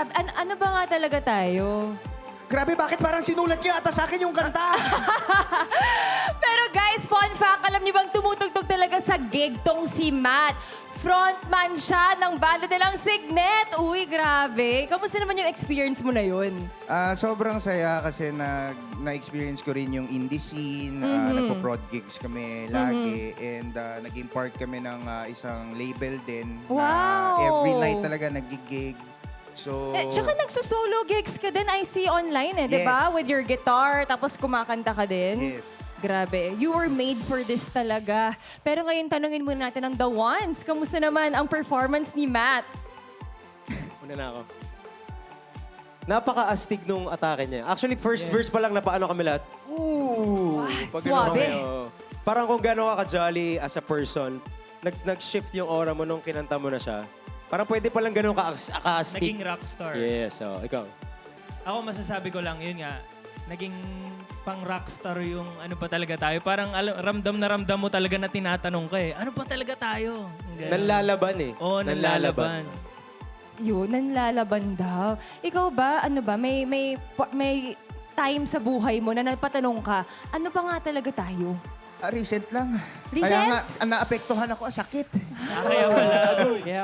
Grabe, ano ba nga talaga tayo? Grabe, bakit parang sinulat niya ata sa akin yung kanta? Pero guys, fun fact, alam niyo bang tumutugtog talaga sa gig tong si Matt? Frontman siya ng banda nilang Signet. Uy, grabe. Kamusta naman yung experience mo na yun? Sobrang saya kasi na-experience ko rin yung indie scene. Nagpo-prod gigs kami lagi. And naging part kami ng isang label din. Wow! Na every night talaga nagigig. So, Tsaka nagsusolo gigs ka din, I see online di Yes. ba? With your guitar, tapos kumakanta ka din. yes. Grabe. You were made for this talaga. Pero ngayon, tanungin muna natin ang The Ones. Kamusta naman ang performance ni Matt? Una na ako. Napaka-astig nung atake niya. Actually, first verse pa lang napaano kami lahat. Ooh! Pag ganun Swabe. kami, oo. Parang kung gano'n ka ka-jolly as a person, nag-shift yung aura mo nung kinanta mo na siya. Parang pwede palang gano'n ka-astig. Naging rockstar. Yes, so ikaw. Ako masasabi ko lang, yun nga, naging pang rockstar yung ano pa talaga tayo. Parang ramdam mo talaga na tinatanong ka eh. Ano pa talaga tayo? Ganun. Nanlalaban eh. Oo, nanlalaban. Yun, nanlalaban daw. Ikaw ba, ano ba, may time sa buhay mo na napatanong ka, ano ba nga talaga tayo? Recent lang. Recent? Kaya nga, naapektuhan ako, sakit. Kaya pala. Kaya